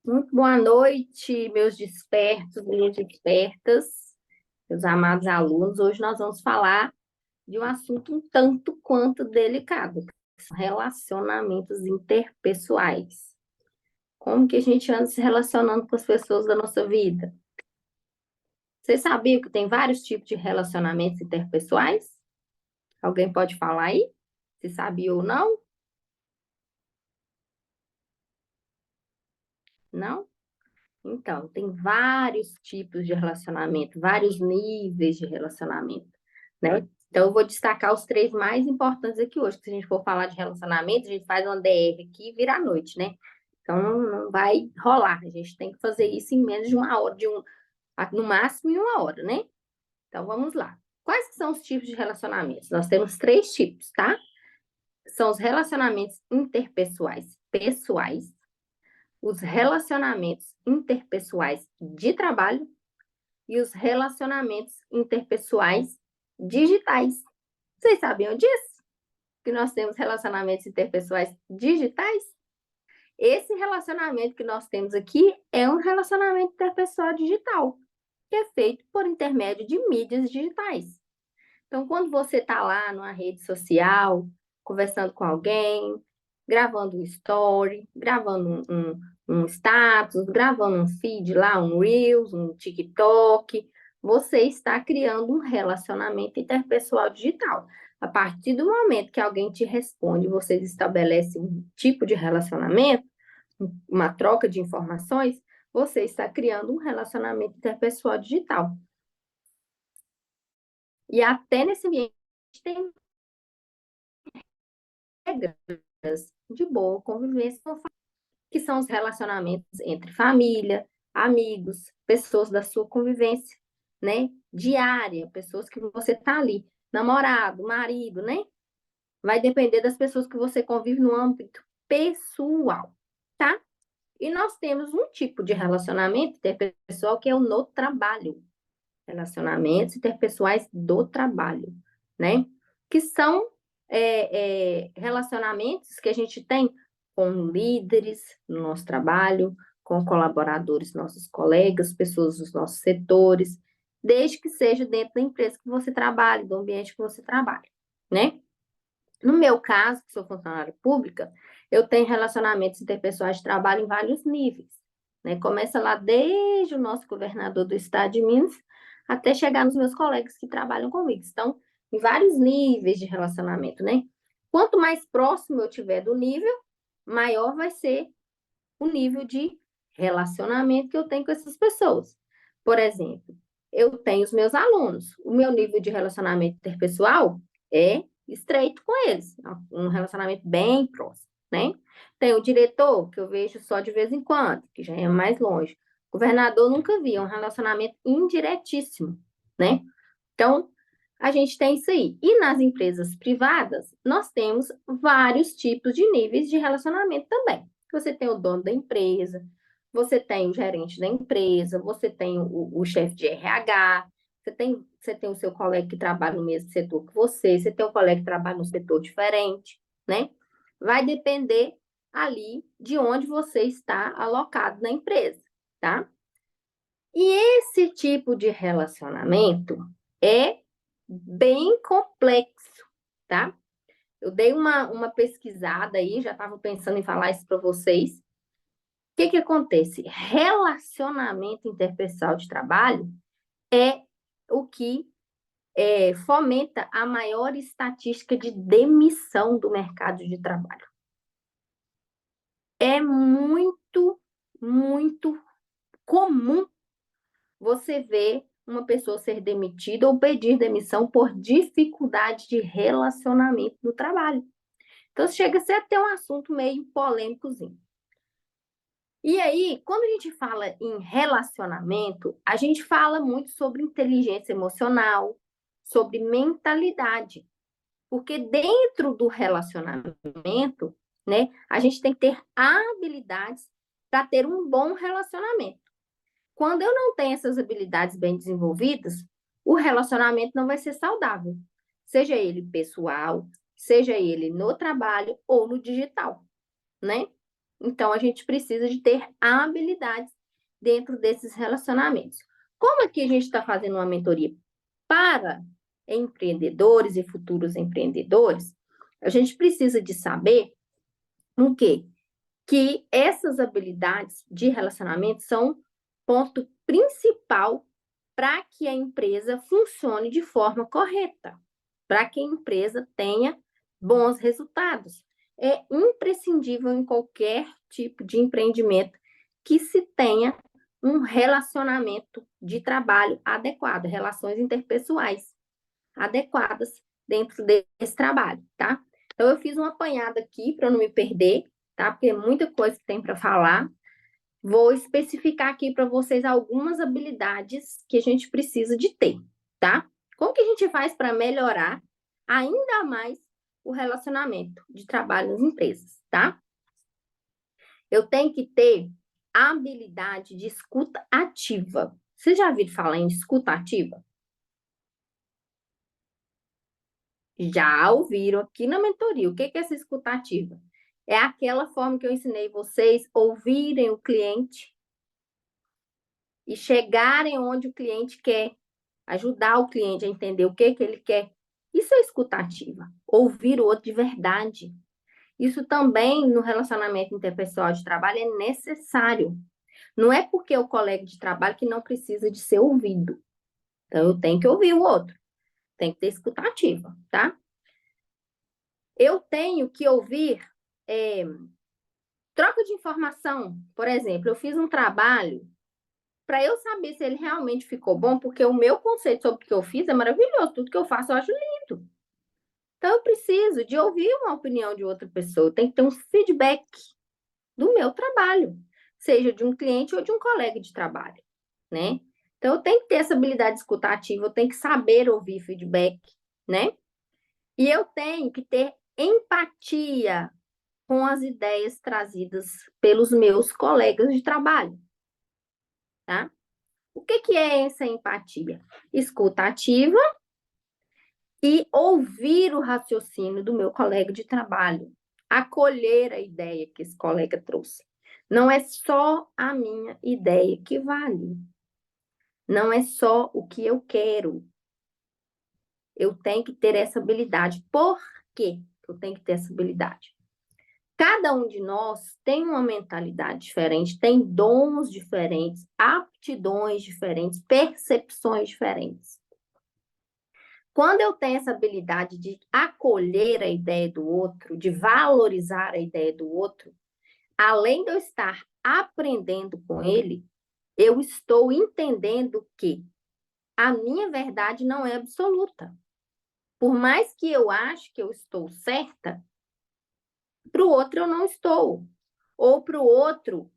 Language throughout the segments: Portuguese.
Muito boa noite, meus despertos, minhas despertas, meus amados alunos. Hoje nós vamos falar de um assunto um tanto quanto delicado, que são relacionamentos interpessoais. Como que a gente anda se relacionando com as pessoas da nossa vida? Vocês sabiam que tem vários tipos de relacionamentos interpessoais? Alguém pode falar aí? Se sabia ou não? Não? Então, tem vários tipos de relacionamento, vários níveis de relacionamento, né? Então, eu vou destacar os três mais importantes aqui hoje, que se a gente for falar de relacionamento, a gente faz uma DR aqui e vira a noite, né? Então, não vai rolar. A gente tem que fazer isso em menos de uma hora, no máximo em uma hora, né? Então, vamos lá. Quais que são os tipos de relacionamentos? Nós temos três tipos, tá? São os relacionamentos interpessoais pessoais, os relacionamentos interpessoais de trabalho e os relacionamentos interpessoais digitais. Vocês sabiam disso? Que nós temos relacionamentos interpessoais digitais? Esse relacionamento que nós temos aqui é um relacionamento interpessoal digital, que é feito por intermédio de mídias digitais. Então, quando você está lá numa rede social, conversando com alguém, gravando um story, gravando um status, gravando um feed lá, um Reels, um TikTok, você está criando um relacionamento interpessoal digital. A partir do momento que alguém te responde, vocês estabelecem um tipo de relacionamento, uma troca de informações, você está criando um relacionamento interpessoal digital. E até nesse ambiente tem regras de boa convivência, que são os relacionamentos entre família, amigos, pessoas da sua convivência, né? Diária, pessoas que você tá ali, namorado, marido, né? Vai depender das pessoas que você convive no âmbito pessoal, tá? E nós temos um tipo de relacionamento interpessoal que é o no trabalho. Relacionamentos interpessoais do trabalho, né? Que são relacionamentos que a gente tem com líderes no nosso trabalho, com colaboradores, nossos colegas, pessoas dos nossos setores, desde que seja dentro da empresa que você trabalha, do ambiente que você trabalha, né? No meu caso, que sou funcionária pública, eu tenho relacionamentos interpessoais de trabalho em vários níveis, né? Começa lá desde o nosso governador do estado de Minas até chegar nos meus colegas que trabalham comigo. Então, em vários níveis de relacionamento, né? Quanto mais próximo eu tiver do nível, maior vai ser o nível de relacionamento que eu tenho com essas pessoas. Por exemplo, eu tenho os meus alunos, o meu nível de relacionamento interpessoal é estreito com eles, um relacionamento bem próximo, né? Tem o diretor, que eu vejo só de vez em quando, que já é mais longe. O governador nunca vi, é um relacionamento indiretíssimo, né? Então, a gente tem isso aí. E nas empresas privadas, nós temos vários tipos de níveis de relacionamento também. Você tem o dono da empresa, você tem o gerente da empresa, você tem o chefe de RH, você tem o seu colega que trabalha no mesmo setor que você tem um colega que trabalha num setor diferente, né? Vai depender ali de onde você está alocado na empresa, tá? E esse tipo de relacionamento é bem complexo, tá? Eu dei uma pesquisada aí, já estava pensando em falar isso para vocês. O que que acontece? Relacionamento interpessoal de trabalho é o que fomenta a maior estatística de demissão do mercado de trabalho. É muito, muito comum você ver uma pessoa ser demitida ou pedir demissão por dificuldade de relacionamento no trabalho. Então, chega a ser até um assunto meio polêmicozinho. E aí, quando a gente fala em relacionamento, a gente fala muito sobre inteligência emocional, sobre mentalidade. Porque dentro do relacionamento, né, a gente tem que ter habilidades para ter um bom relacionamento. Quando eu não tenho essas habilidades bem desenvolvidas, o relacionamento não vai ser saudável. Seja ele pessoal, seja ele no trabalho ou no digital, né? Então, a gente precisa de ter habilidades dentro desses relacionamentos. Como aqui a gente está fazendo uma mentoria para empreendedores e futuros empreendedores, a gente precisa de saber o quê? Que essas habilidades de relacionamento são ponto principal para que a empresa funcione de forma correta, para que a empresa tenha bons resultados. É imprescindível em qualquer tipo de empreendimento que se tenha um relacionamento de trabalho adequado, relações interpessoais adequadas dentro desse trabalho, tá? Então, eu fiz uma apanhada aqui para não me perder, tá? Porque é muita coisa que tem para falar. Vou especificar aqui para vocês algumas habilidades que a gente precisa de ter, tá? Como que a gente faz para melhorar ainda mais o relacionamento de trabalho nas empresas, tá? Eu tenho que ter a habilidade de escuta ativa. Vocês já ouviram falar em escuta ativa? Já ouviram aqui na mentoria. O que é essa escuta ativa? É aquela forma que eu ensinei vocês ouvirem o cliente e chegarem onde o cliente quer, ajudar o cliente a entender o que ele quer. Isso é escuta ativa. Ouvir o outro de verdade. Isso também no relacionamento interpessoal de trabalho é necessário. Não é porque é o colega de trabalho que não precisa de ser ouvido. Então, eu tenho que ouvir o outro. Tem que ter escuta ativa, tá? Eu tenho que ouvir troca de informação. Por exemplo, eu fiz um trabalho para eu saber se ele realmente ficou bom, porque o meu conceito sobre o que eu fiz é maravilhoso. Tudo que eu faço eu acho lindo. Então, eu preciso de ouvir uma opinião de outra pessoa. Tem que ter um feedback do meu trabalho, seja de um cliente ou de um colega de trabalho, né? Então, eu tenho que ter essa habilidade escutativa, eu tenho que saber ouvir feedback, né? E eu tenho que ter empatia com as ideias trazidas pelos meus colegas de trabalho, tá? O que é essa empatia? Escuta ativa e ouvir o raciocínio do meu colega de trabalho, acolher a ideia que esse colega trouxe. Não é só a minha ideia que vale. Não é só o que eu quero. Eu tenho que ter essa habilidade. Por quê eu tenho que ter essa habilidade? Cada um de nós tem uma mentalidade diferente, tem dons diferentes, aptidões diferentes, percepções diferentes. Quando eu tenho essa habilidade de acolher a ideia do outro, de valorizar a ideia do outro, além de eu estar aprendendo com ele, eu estou entendendo que a minha verdade não é absoluta. Por mais que eu ache que eu estou certa, para o outro eu não estou. Ou para o outro,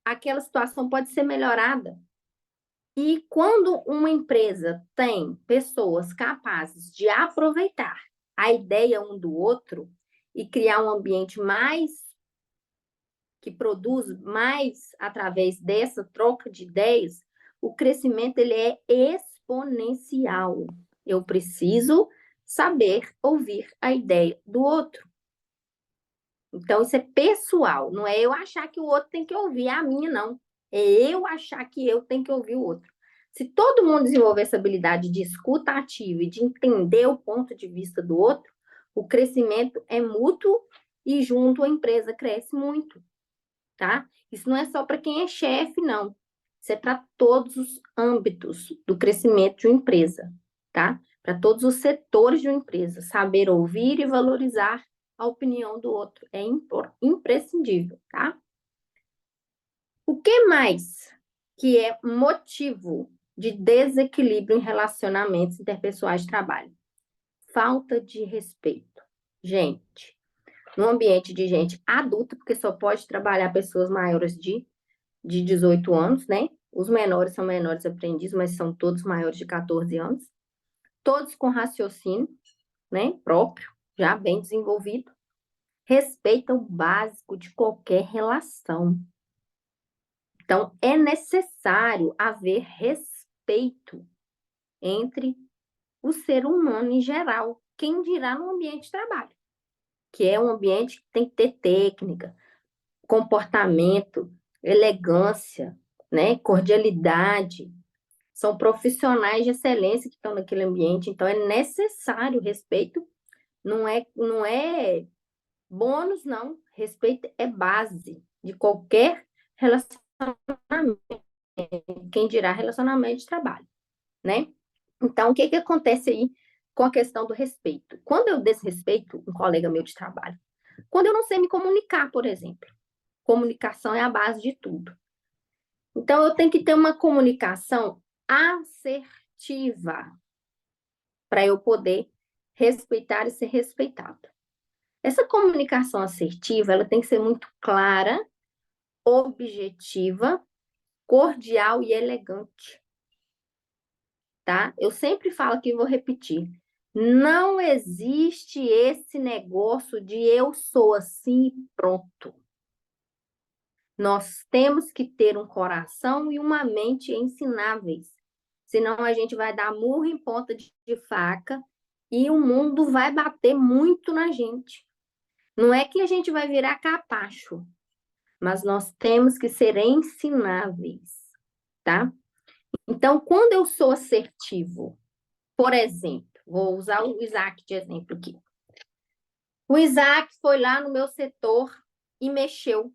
aquela situação pode ser melhorada. E quando uma empresa tem pessoas capazes de aproveitar a ideia um do outro e criar um ambiente que produz mais através dessa troca de ideias, o crescimento ele é exponencial. Eu preciso saber ouvir a ideia do outro. Então, isso é pessoal, não é eu achar que o outro tem que ouvir a minha, não. É eu achar que eu tenho que ouvir o outro. Se todo mundo desenvolver essa habilidade de escuta ativa e de entender o ponto de vista do outro, o crescimento é mútuo e junto a empresa cresce muito, tá? Isso não é só para quem é chefe, não. Isso é para todos os âmbitos do crescimento de uma empresa, tá? Para todos os setores de uma empresa. Saber ouvir e valorizar a opinião do outro é imprescindível, tá? O que mais que é motivo de desequilíbrio em relacionamentos interpessoais de trabalho? Falta de respeito. Gente, no ambiente de gente adulta, porque só pode trabalhar pessoas maiores de 18 anos, né? Os menores são menores aprendizes, mas são todos maiores de 14 anos. Todos com raciocínio, né? Próprio, já bem desenvolvido. Respeita o básico de qualquer relação. Então, é necessário haver respeito entre o ser humano em geral, quem dirá no ambiente de trabalho, que é um ambiente que tem que ter técnica, comportamento, elegância, né? Cordialidade. São profissionais de excelência que estão naquele ambiente, então é necessário respeito, não é bônus, não. Respeito é base de qualquer relacionamento, quem dirá relacionamento de trabalho, né? Então, o que que acontece aí com a questão do respeito? Quando eu desrespeito um colega meu de trabalho, quando eu não sei me comunicar, por exemplo, comunicação é a base de tudo. Então, eu tenho que ter uma comunicação assertiva para eu poder respeitar e ser respeitado. Essa comunicação assertiva, ela tem que ser muito clara, objetiva, cordial e elegante, tá? Eu sempre falo aqui e vou repetir. Não existe esse negócio de eu sou assim e pronto. Nós temos que ter um coração e uma mente ensináveis. Senão a gente vai dar murro em ponta de faca e o mundo vai bater muito na gente. Não é que a gente vai virar capacho, mas nós temos que ser ensináveis, tá? Então, quando eu sou assertivo, por exemplo, vou usar o Isaac de exemplo aqui. O Isaac foi lá no meu setor e mexeu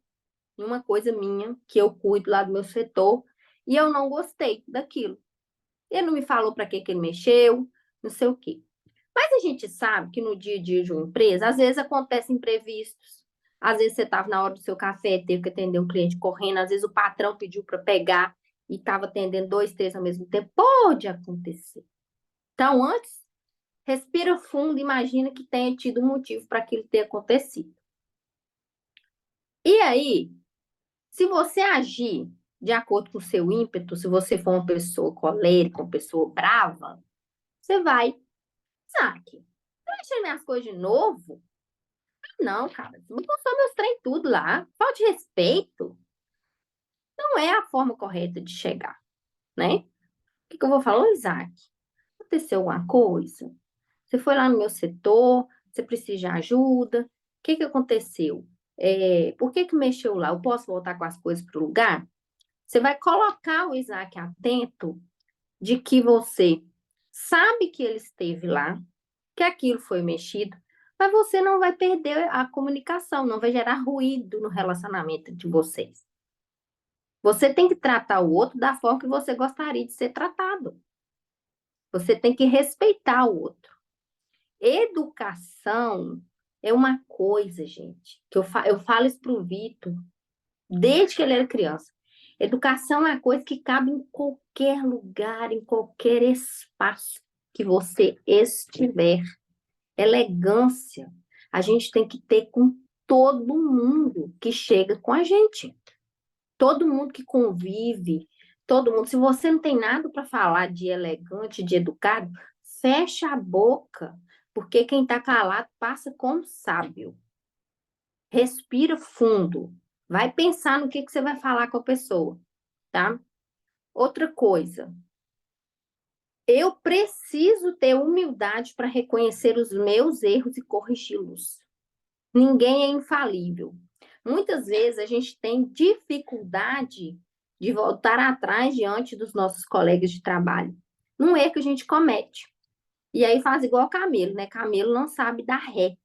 em uma coisa minha, que eu cuido lá do meu setor, e eu não gostei daquilo. Ele não me falou para que ele mexeu, não sei o quê. Mas a gente sabe que no dia a dia de uma empresa, às vezes acontecem imprevistos. Às vezes você estava na hora do seu café, teve que atender um cliente correndo, às vezes o patrão pediu para pegar e estava atendendo dois, três ao mesmo tempo. Pode acontecer. Então, antes, respira fundo, imagina que tenha tido um motivo para aquilo ter acontecido. E aí, se você agir de acordo com o seu ímpeto, se você for uma pessoa colérica, uma pessoa brava, você vai, Isaac, mexer minhas coisas de novo? Não, cara, você botou só meus trem tudo lá. Falta de respeito. Não é a forma correta de chegar, né? O que que eu vou falar? Ô, Isaac, aconteceu alguma coisa? Você foi lá no meu setor, você precisa de ajuda? O que que aconteceu? Por que que mexeu lá? Eu posso voltar com as coisas para o lugar? Você vai colocar o Isaac atento de que você sabe que ele esteve lá, que aquilo foi mexido, mas você não vai perder a comunicação, não vai gerar ruído no relacionamento de vocês. Você tem que tratar o outro da forma que você gostaria de ser tratado. Você tem que respeitar o outro. Educação é uma coisa, gente, que eu falo isso para o Vitor desde que ele era criança. Educação é uma coisa que cabe em qualquer lugar, em qualquer espaço que você estiver. Elegância, a gente tem que ter com todo mundo que chega com a gente. Todo mundo que convive, todo mundo. Se você não tem nada para falar de elegante, de educado, fecha a boca, porque quem está calado passa como sábio. Respira fundo. Vai pensar no que você vai falar com a pessoa, tá? Outra coisa, eu preciso ter humildade para reconhecer os meus erros e corrigi-los. Ninguém é infalível. Muitas vezes a gente tem dificuldade de voltar atrás diante dos nossos colegas de trabalho. Num erro que a gente comete. E aí faz igual Camelo, né? Camelo não sabe dar ré,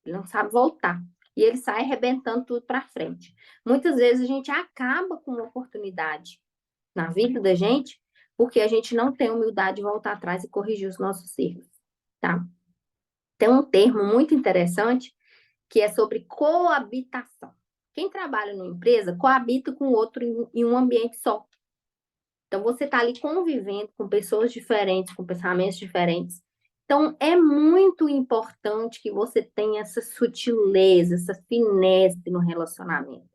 ele não sabe voltar. E ele sai arrebentando tudo para frente. Muitas vezes a gente acaba com uma oportunidade na vida da gente porque a gente não tem humildade de voltar atrás e corrigir os nossos erros, tá? Tem um termo muito interessante que é sobre coabitação. Quem trabalha numa empresa coabita com o outro em um ambiente só. Então, você está ali convivendo com pessoas diferentes, com pensamentos diferentes. Então, é muito importante que você tenha essa sutileza, essa finesse no relacionamento.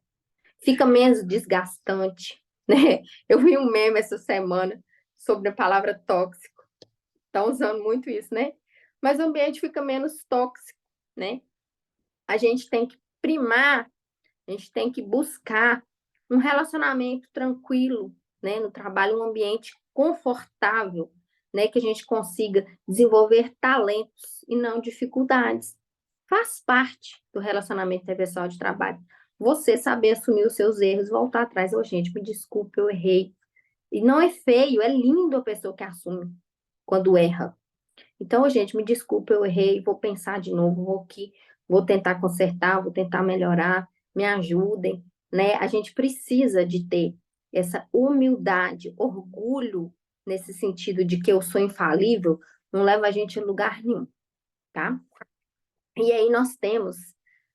Fica menos desgastante, né? Eu vi um meme essa semana sobre a palavra tóxico. Estão usando muito isso, né? Mas o ambiente fica menos tóxico, né? A gente tem que primar, a gente tem que buscar um relacionamento tranquilo, né, no trabalho, um ambiente confortável, né, que a gente consiga desenvolver talentos e não dificuldades. Faz parte do relacionamento interpessoal de trabalho. você saber assumir os seus erros, voltar atrás. Ô, gente, me desculpe, eu errei. E não é feio, é lindo a pessoa que assume quando erra. Então, gente, me desculpe, eu errei, vou pensar de novo, vou aqui, vou tentar consertar, vou tentar melhorar, me ajudem, né? A gente precisa de ter essa humildade, orgulho nesse sentido de que eu sou infalível, não leva a gente a lugar nenhum, tá? E aí nós temos,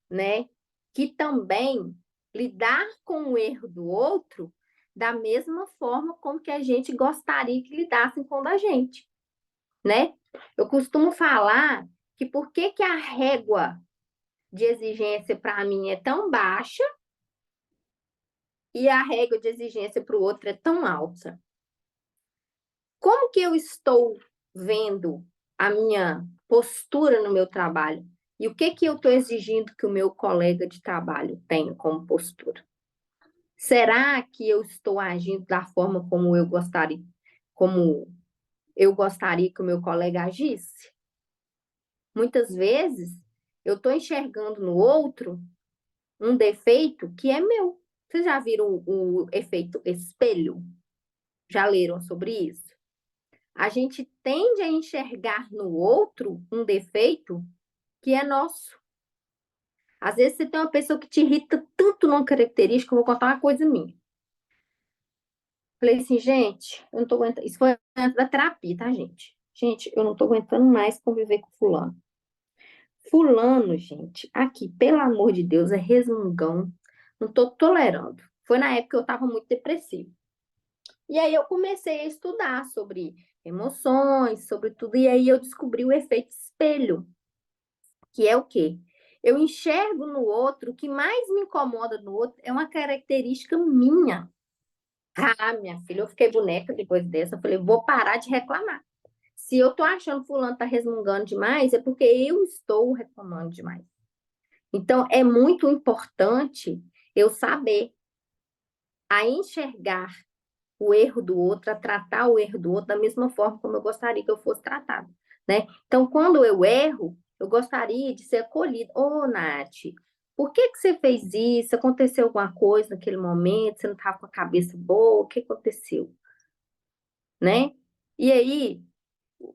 né, que também lidar com o erro do outro da mesma forma como que a gente gostaria que lidassem com o da gente, né? Eu costumo falar que por que que a régua de exigência para mim é tão baixa e a régua de exigência para o outro é tão alta? Como que eu estou vendo a minha postura no meu trabalho? E o que que eu estou exigindo que o meu colega de trabalho tenha como postura? Será que eu estou agindo da forma como eu gostaria que o meu colega agisse? Muitas vezes eu estou enxergando no outro um defeito que é meu. Vocês já viram o efeito espelho? Já leram sobre isso? A gente tende a enxergar no outro um defeito que é nosso. Às vezes você tem uma pessoa que te irrita tanto numa característica, eu vou contar uma coisa minha. Falei assim, gente, eu não tô aguentando. Isso foi antes da terapia, tá, gente? Gente, eu não tô aguentando mais conviver com fulano. Fulano, gente, aqui, pelo amor de Deus, é resmungão. Não tô tolerando. Foi na época que eu tava muito depressiva. E aí eu comecei a estudar sobre emoções, sobre tudo, e aí eu descobri o efeito espelho, que é o quê? Eu enxergo no outro, o que mais me incomoda no outro é uma característica minha. Ah, minha filha, eu fiquei boneca depois dessa, eu falei, vou parar de reclamar. Se eu tô achando que fulano tá resmungando demais, é porque eu estou reclamando demais. Então, é muito importante eu saber a enxergar o erro do outro, a tratar o erro do outro da mesma forma como eu gostaria que eu fosse tratado, né? Então, quando eu erro, eu gostaria de ser acolhida. Ô, Nath, por que que você fez isso? Aconteceu alguma coisa naquele momento? Você não estava com a cabeça boa? O que aconteceu? Né? E aí,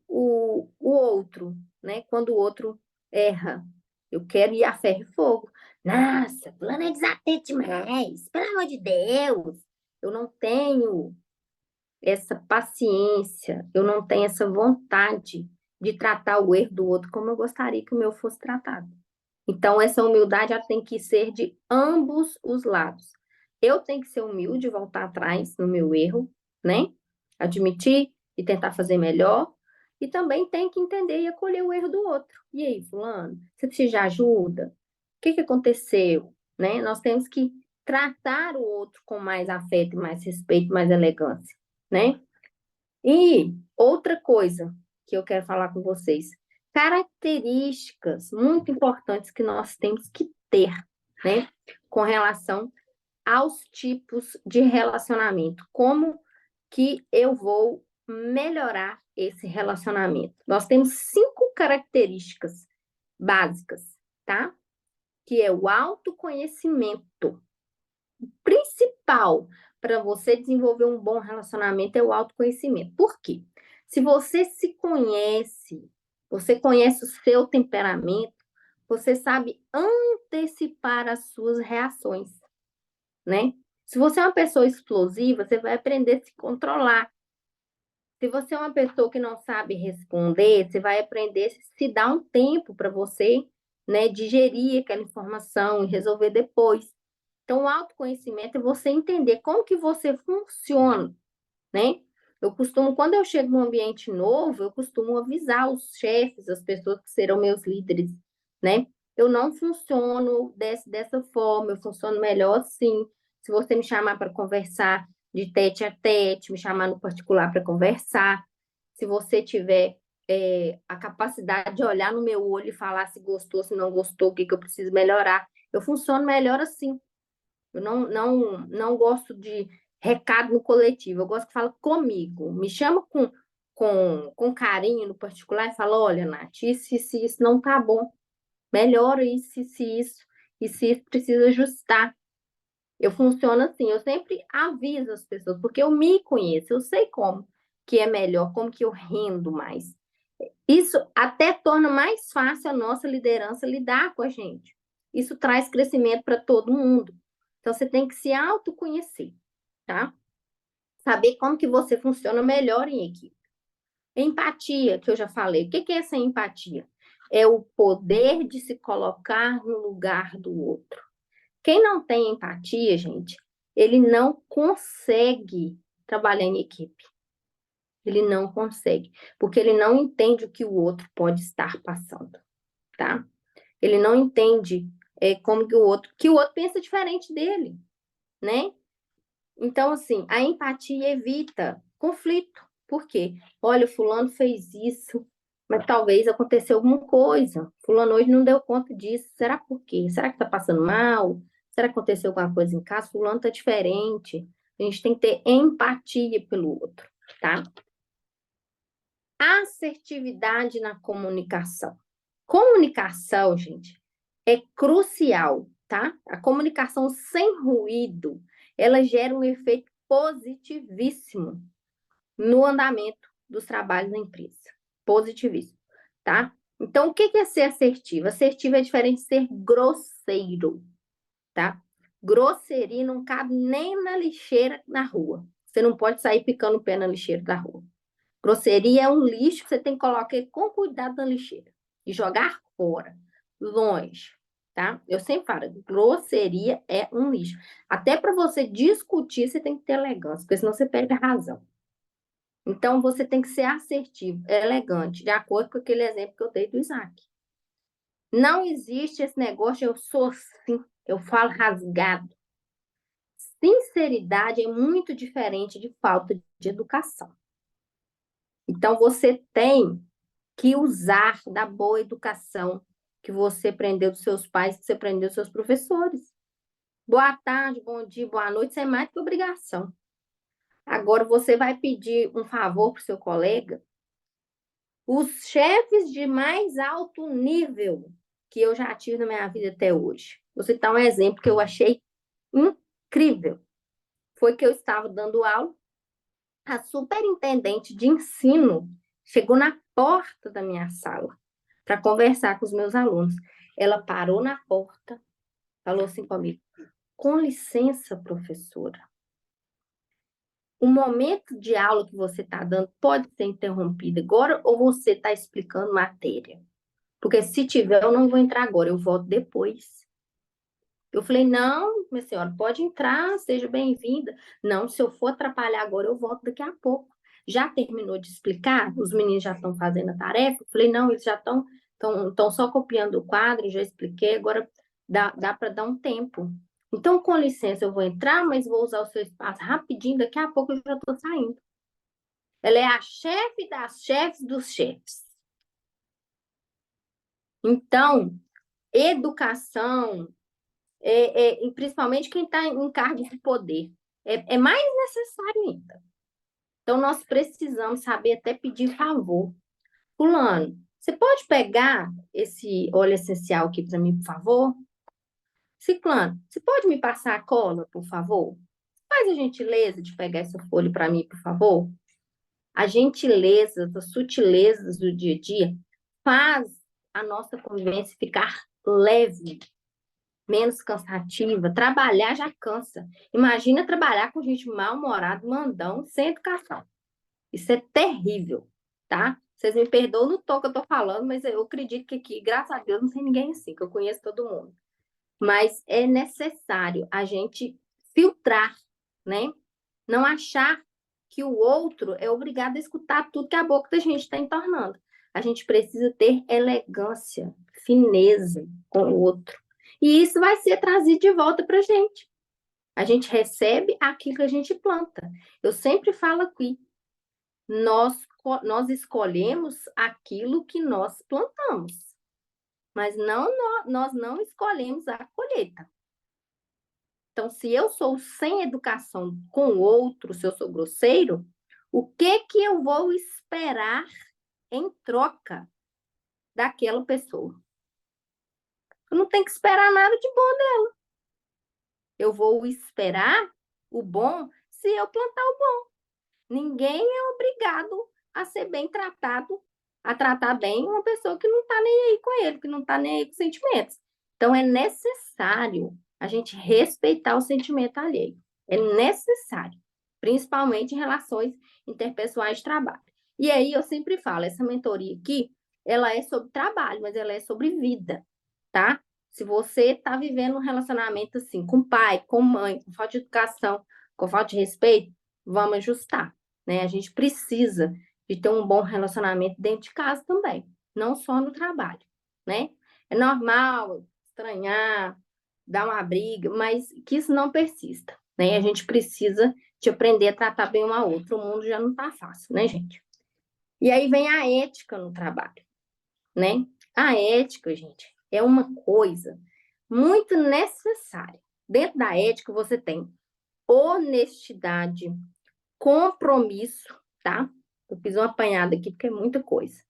o outro, né? Quando o outro erra, eu quero ir a ferro e fogo. Nossa, fulano é desatento demais, pelo amor de Deus. Eu não tenho essa paciência, eu não tenho essa vontade de tratar o erro do outro como eu gostaria que o meu fosse tratado. Então, essa humildade ela tem que ser de ambos os lados. Eu tenho que ser humilde, voltar atrás no meu erro, né? Admitir e tentar fazer melhor. E também tem que entender e acolher o erro do outro. E aí, fulano, você precisa de ajuda? O que que aconteceu? Né? Nós temos que tratar o outro com mais afeto, mais respeito, mais elegância, né? E outra coisa que eu quero falar com vocês, características muito importantes que nós temos que ter, né, com relação aos tipos de relacionamento. Como que eu vou melhorar esse relacionamento? Nós temos 5 características básicas, tá? Que é o autoconhecimento. O principal para você desenvolver um bom relacionamento é o autoconhecimento. Por quê? Se você se conhece, você conhece o seu temperamento, você sabe antecipar as suas reações, né? Se você é uma pessoa explosiva, você vai aprender a se controlar. Se você é uma pessoa que não sabe responder, você vai aprender a se dar um tempo para você, né, digerir aquela informação e resolver depois. Então, o autoconhecimento é você entender como que você funciona, né? Eu costumo, quando eu chego num ambiente novo, eu costumo avisar os chefes, as pessoas que serão meus líderes, né? Eu não funciono dessa forma, eu funciono melhor assim. Se você me chamar para conversar de tete a tete, me chamar no particular para conversar, se você tiver a capacidade de olhar no meu olho e falar se gostou, se não gostou, o que que eu preciso melhorar, eu funciono melhor assim. Eu não gosto de recado no coletivo, eu gosto que fala comigo. Me chama com carinho no particular e fala: olha, Nath, isso não tá bom. Melhora isso, isso, isso. e se isso precisa ajustar. Eu funciono assim, eu sempre aviso as pessoas, porque eu me conheço, eu sei como que é melhor, como que eu rendo mais. Isso até torna mais fácil a nossa liderança lidar com a gente. Isso traz crescimento para todo mundo. Então, você tem que se autoconhecer, tá? Saber como que você funciona melhor em equipe. Empatia, que eu já falei. O que é essa empatia? É o poder de se colocar no lugar do outro. Quem não tem empatia, gente, ele não consegue trabalhar em equipe. Ele não consegue, porque ele não entende o que o outro pode estar passando, tá? Ele não entende como que o outro pensa diferente dele, né? Então, assim, a empatia evita conflito. Por quê? Olha, o fulano fez isso, mas talvez aconteceu alguma coisa. Fulano hoje não deu conta disso. Será por quê? Será que tá passando mal? Será que aconteceu alguma coisa em casa? Fulano tá diferente. A gente tem que ter empatia pelo outro, tá? Assertividade na comunicação. Comunicação, gente, é crucial, tá? A comunicação sem ruído, ela gera um efeito positivíssimo no andamento dos trabalhos da empresa. Positivíssimo, tá? Então, o que é ser assertivo? Assertivo é diferente de ser grosseiro, tá? Grosseria não cabe nem na lixeira na rua. Você não pode sair picando o pé na lixeira da rua. Grosseria é um lixo que você tem que colocar com cuidado na lixeira e jogar fora, longe, tá? Eu sempre falo, grosseria é um lixo. Até para você discutir, você tem que ter elegância, porque senão você perde a razão. Então, você tem que ser assertivo, elegante, de acordo com aquele exemplo que eu dei do Isaac. Não existe esse negócio, eu sou assim, eu falo rasgado. Sinceridade é muito diferente de falta de educação. Então, você tem que usar da boa educação que você aprendeu dos seus pais, que você aprendeu dos seus professores. Boa tarde, bom dia, boa noite, isso é mais que obrigação. Agora, você vai pedir um favor para o seu colega. Os chefes de mais alto nível que eu já tive na minha vida até hoje. Vou citar um exemplo que eu achei incrível. Foi que eu estava dando aula, a superintendente de ensino chegou na porta da minha sala para conversar com os meus alunos. Ela parou na porta, falou assim comigo: com licença, professora, o momento de aula que você está dando pode ser interrompido agora ou você está explicando matéria? Porque se tiver, eu não vou entrar agora, eu volto depois. Eu falei: não, minha senhora, pode entrar, seja bem-vinda. Não, se eu for atrapalhar agora, eu volto daqui a pouco. Já terminou de explicar? Os meninos já estão fazendo a tarefa? Eu falei: não, eles já estão só copiando o quadro, já expliquei, agora dá para dar um tempo. Então, com licença, eu vou entrar, mas vou usar o seu espaço rapidinho, daqui a pouco eu já estou saindo. Ela é a chefe das chefes dos chefes. Então, educação, e principalmente quem está em cargo de poder, é mais necessário ainda. Então, nós precisamos saber até pedir favor. Fulano, você pode pegar esse óleo essencial aqui para mim, por favor? Ciclano, você pode me passar a cola, por favor? Faz a gentileza de pegar essa folha para mim, por favor? A gentileza, as sutilezas do dia a dia faz a nossa convivência ficar leve, menos cansativa. Trabalhar já cansa. Imagina trabalhar com gente mal-humorada, mandão, sem educação. Isso é terrível, tá? Vocês me perdoam no tom que eu tô falando, mas eu acredito que aqui, graças a Deus, não tem ninguém assim, que eu conheço todo mundo. Mas é necessário a gente filtrar, né? Não achar que o outro é obrigado a escutar tudo que a boca da gente está entornando. A gente precisa ter elegância, fineza com o outro. E isso vai ser trazido de volta para a gente. A gente recebe aquilo que a gente planta. Eu sempre falo aqui, nós escolhemos aquilo que nós plantamos, mas nós não escolhemos a colheita. Então, se eu sou sem educação com o outro, se eu sou grosseiro, o que eu vou esperar em troca daquela pessoa? Eu não tenho que esperar nada de bom. Eu vou esperar o bom se eu plantar o bom. Ninguém é obrigado a ser bem tratado, a tratar bem uma pessoa que não está nem aí com ele, que não está nem aí com sentimentos. Então, é necessário a gente respeitar o sentimento alheio. É necessário, principalmente em relações interpessoais de trabalho. E aí, eu sempre falo, essa mentoria aqui, ela é sobre trabalho, mas ela é sobre vida, tá? Se você está vivendo um relacionamento assim, com pai, com mãe, com falta de educação, com falta de respeito, vamos ajustar, né? A gente precisa de ter um bom relacionamento dentro de casa também, não só no trabalho, né? É normal estranhar, dar uma briga, mas que isso não persista, né? A gente precisa de aprender a tratar bem uma outra. O mundo já não tá fácil, né, gente? E aí vem a ética no trabalho, né? A ética, gente, é uma coisa muito necessária. Dentro da ética, você tem honestidade, compromisso, tá? Eu fiz uma apanhada aqui porque é muita coisa.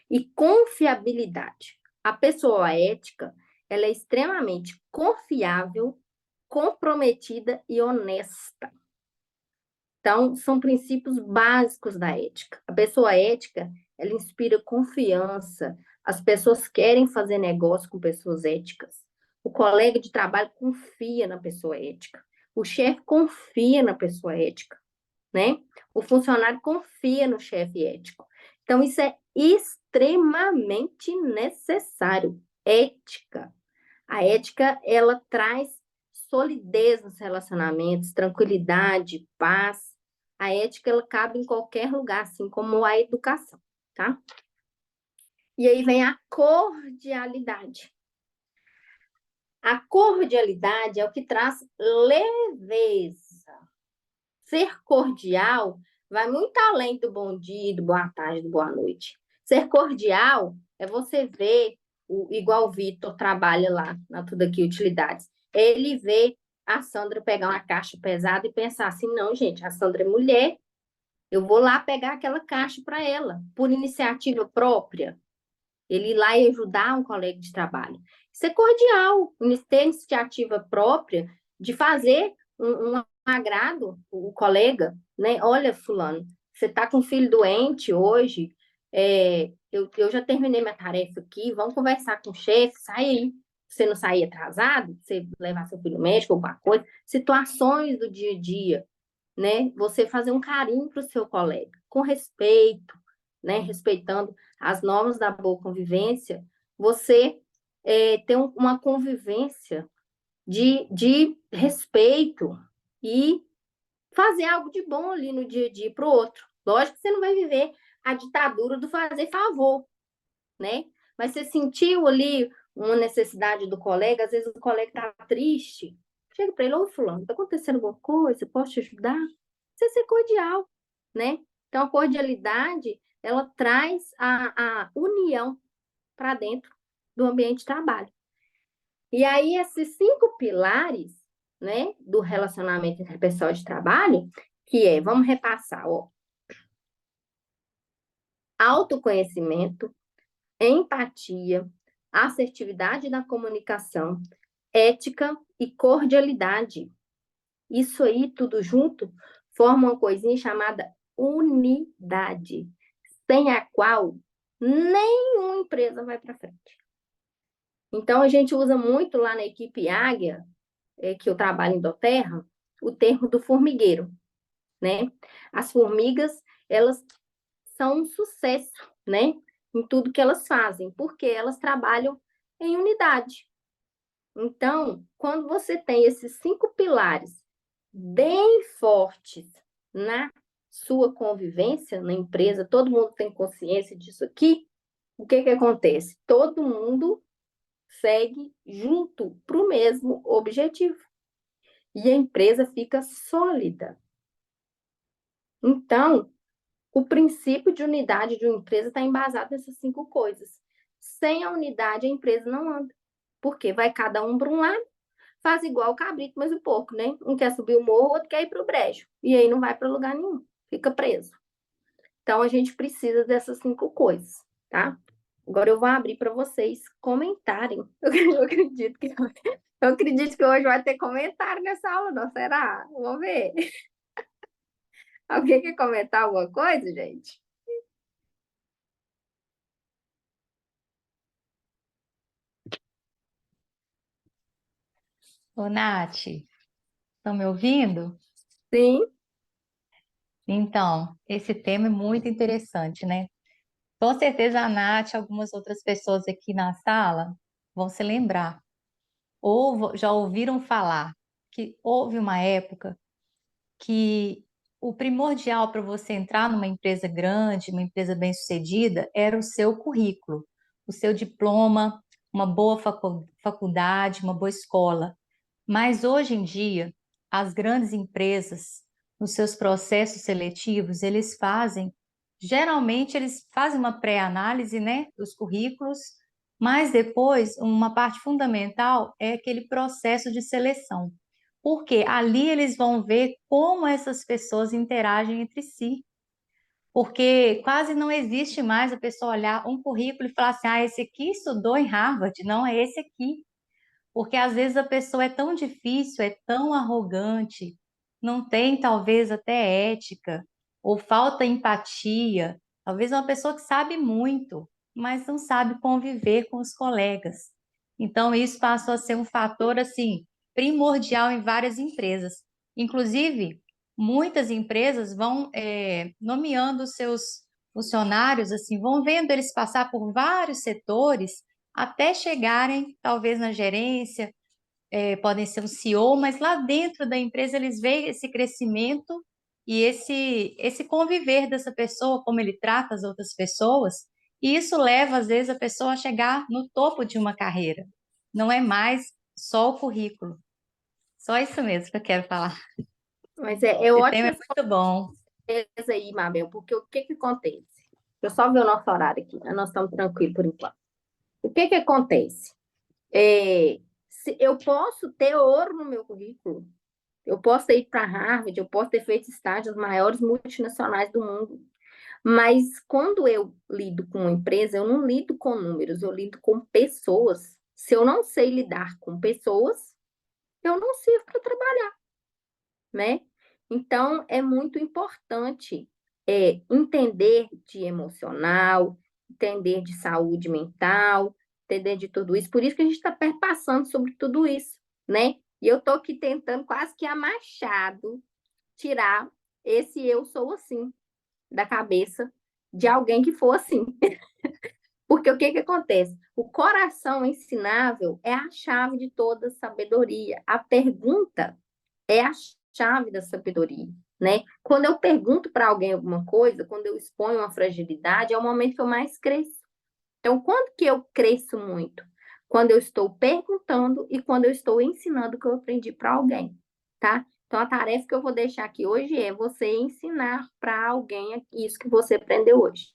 E confiabilidade. A pessoa ética, ela é extremamente confiável, comprometida e honesta. Então, são princípios básicos da ética. A pessoa ética, ela inspira confiança. As pessoas querem fazer negócio com pessoas éticas. O colega de trabalho confia na pessoa ética. O chefe confia na pessoa ética, né? O funcionário confia no chefe ético. Então, isso é extremamente necessário. Ética. A ética, ela traz solidez nos relacionamentos, tranquilidade, paz. A ética, ela cabe em qualquer lugar, assim como a educação, tá? E aí vem a cordialidade. A cordialidade é o que traz leveza. Ser cordial vai muito além do bom dia, do boa tarde, do boa noite. Ser cordial é você ver, igual o Vitor trabalha lá na Tudo Aqui Utilidades. Ele vê a Sandra pegar uma caixa pesada e pensar assim: não, gente, a Sandra é mulher, eu vou lá pegar aquela caixa para ela, por iniciativa própria. Ele ir lá e ajudar um colega de trabalho. Isso é cordial, ter iniciativa própria de fazer um agrado o colega, né? Olha, fulano, você está com um filho doente hoje, eu já terminei minha tarefa aqui, vamos conversar com o chefe, sai aí. Você não sair atrasado, você levar seu filho no médico, alguma coisa, situações do dia a dia, né? Você fazer um carinho para o seu colega, com respeito, né? Respeitando as normas da boa convivência, você ter uma convivência de respeito e fazer algo de bom ali no dia a dia para o outro. Lógico que você não vai viver a ditadura do fazer favor, né? Mas você sentiu ali uma necessidade do colega, às vezes o colega está triste, chega para ele: ô fulano, está acontecendo alguma coisa? Posso te ajudar? Você ser cordial, né? Então, a cordialidade, ela traz a união para dentro do ambiente de trabalho. E aí, esses 5 pilares, né, do relacionamento interpessoal de trabalho, que vamos repassar, ó, autoconhecimento, empatia, assertividade na comunicação, ética e cordialidade. Isso aí, tudo junto, forma uma coisinha chamada unidade, sem a qual nenhuma empresa vai para frente. Então, a gente usa muito lá na equipe Águia, que eu trabalho em Doterra, o termo do formigueiro, né? As formigas, elas são um sucesso, né? Em tudo que elas fazem, porque elas trabalham em unidade. Então, quando você tem esses 5 pilares bem fortes na sua convivência na empresa, todo mundo tem consciência disso aqui, o que que acontece? Todo mundo segue junto para o mesmo objetivo. E a empresa fica sólida. Então, o princípio de unidade de uma empresa está embasado nessas 5 coisas. Sem a unidade, a empresa não anda. Porque vai cada um para um lado, faz igual o cabrito, mas o porco, né? Um quer subir o morro, o outro quer ir para o brejo. E aí não vai para lugar nenhum, fica preso. Então, a gente precisa dessas 5 coisas, tá? Agora eu vou abrir para vocês comentarem. Eu acredito que eu acredito que hoje vai ter comentário nessa aula, não será? Vamos ver. Alguém quer comentar alguma coisa, gente? Ô, Nath, estão me ouvindo? Sim. Então, esse tema é muito interessante, né? Com certeza a Nath e algumas outras pessoas aqui na sala vão se lembrar, ou já ouviram falar que houve uma época que o primordial para você entrar numa empresa grande, uma empresa bem-sucedida, era o seu currículo, o seu diploma, uma boa faculdade, uma boa escola. Mas hoje em dia, as grandes empresas, nos seus processos seletivos, geralmente eles fazem uma pré-análise, né, dos currículos, mas depois uma parte fundamental é aquele processo de seleção. Porque ali eles vão ver como essas pessoas interagem entre si. Porque quase não existe mais a pessoa olhar um currículo e falar assim: ah, esse aqui estudou em Harvard, não é esse aqui. Porque às vezes a pessoa é tão difícil, é tão arrogante, não tem talvez até ética, ou falta empatia. Talvez uma pessoa que sabe muito, mas não sabe conviver com os colegas. Então isso passou a ser um fator assim primordial em várias empresas. Inclusive, muitas empresas vão nomeando os seus funcionários assim, vão vendo eles passar por vários setores até chegarem, talvez, na gerência, podem ser um CEO, mas lá dentro da empresa eles veem esse crescimento e esse conviver dessa pessoa, como ele trata as outras pessoas, e isso leva, às vezes, a pessoa a chegar no topo de uma carreira. Não é mais só o currículo. Só isso mesmo que eu quero falar. Mas é Esse tema ótimo é muito bom. essa aí, Mabel, porque o que que acontece? Deixa eu só ver o nosso horário aqui, né? Nós estamos tranquilos por enquanto. O que que acontece? Eu posso ter ouro no meu currículo, eu posso ter ido para Harvard, eu posso ter feito estágios maiores multinacionais do mundo, mas quando eu lido com uma empresa, eu não lido com números, eu lido com pessoas. Se eu não sei lidar com pessoas, eu não sirvo para trabalhar, né? Então, é muito importante entender de emocional, entender de saúde mental, entender de tudo isso. Por isso que a gente está perpassando sobre tudo isso, né? E eu estou aqui tentando quase que a machado tirar esse eu sou assim da cabeça de alguém que for assim. Porque o que que acontece? O coração ensinável é a chave de toda sabedoria. A pergunta é a chave da sabedoria, né? Quando eu pergunto para alguém alguma coisa, quando eu exponho uma fragilidade, é o momento que eu mais cresço. Então, quando que eu cresço muito? Quando eu estou perguntando e quando eu estou ensinando o que eu aprendi para alguém, tá? Então, a tarefa que eu vou deixar aqui hoje é você ensinar para alguém isso que você aprendeu hoje,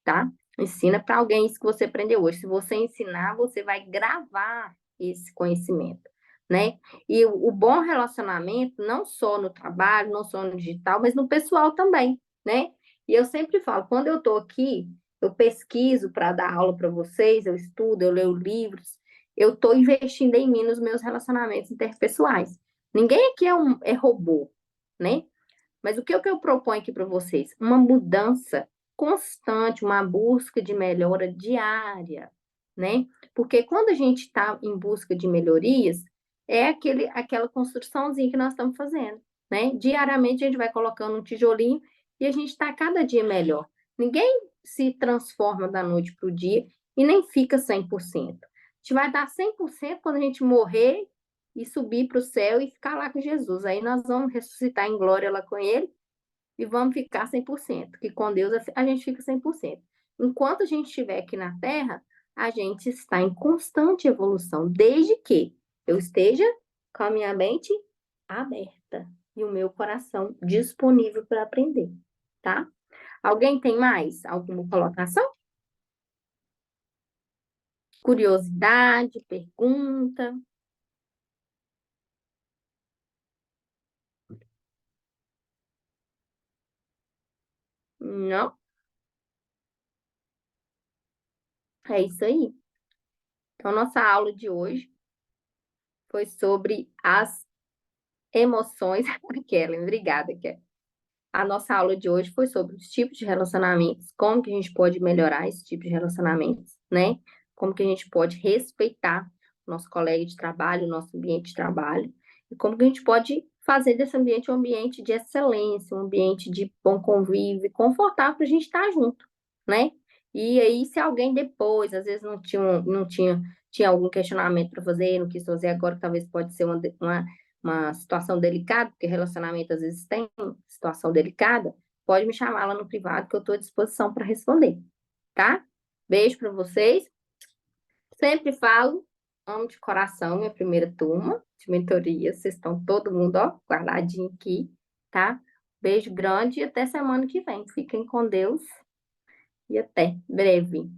tá? Ensina para alguém isso que você aprendeu hoje. Se você ensinar, você vai gravar esse conhecimento, né? E o bom relacionamento, não só no trabalho, não só no digital, mas no pessoal também, né? E eu sempre falo, quando eu estou aqui, eu pesquiso para dar aula para vocês, eu estudo, eu leio livros, eu estou investindo em mim nos meus relacionamentos interpessoais. Ninguém aqui é robô, né? Mas o que eu proponho aqui para vocês? Uma mudança constante, uma busca de melhora diária, né? Porque quando a gente está em busca de melhorias, é aquela construçãozinha que nós estamos fazendo, né? Diariamente a gente vai colocando um tijolinho e a gente está cada dia melhor. Ninguém se transforma da noite para o dia e nem fica 100%. A gente vai dar 100% quando a gente morrer e subir para o céu e ficar lá com Jesus. Aí nós vamos ressuscitar em glória lá com ele e vamos ficar 100%, que com Deus a gente fica 100%. Enquanto a gente estiver aqui na Terra, a gente está em constante evolução, desde que eu esteja com a minha mente aberta e o meu coração disponível para aprender, tá? Alguém tem mais alguma colocação? Curiosidade, pergunta? Não? É isso aí. Então, nossa aula de hoje foi sobre as emoções. Kellen, obrigada, Kellen. A nossa aula de hoje foi sobre os tipos de relacionamentos, como que a gente pode melhorar esse tipo de relacionamentos, né? Como que a gente pode respeitar o nosso colega de trabalho, o nosso ambiente de trabalho, e como que a gente pode fazer desse ambiente um ambiente de excelência, um ambiente de bom convívio, confortável para a gente estar junto, né? E aí, se alguém depois, às vezes tinha algum questionamento para fazer, não quis fazer agora, talvez pode ser uma situação delicada, porque relacionamento às vezes tem situação delicada, pode me chamar lá no privado que eu estou à disposição para responder, tá? Beijo para vocês. Sempre falo, amo de coração, minha primeira turma de mentoria. Vocês estão todo mundo, ó, guardadinho aqui, tá? Beijo grande e até semana que vem. Fiquem com Deus e até breve.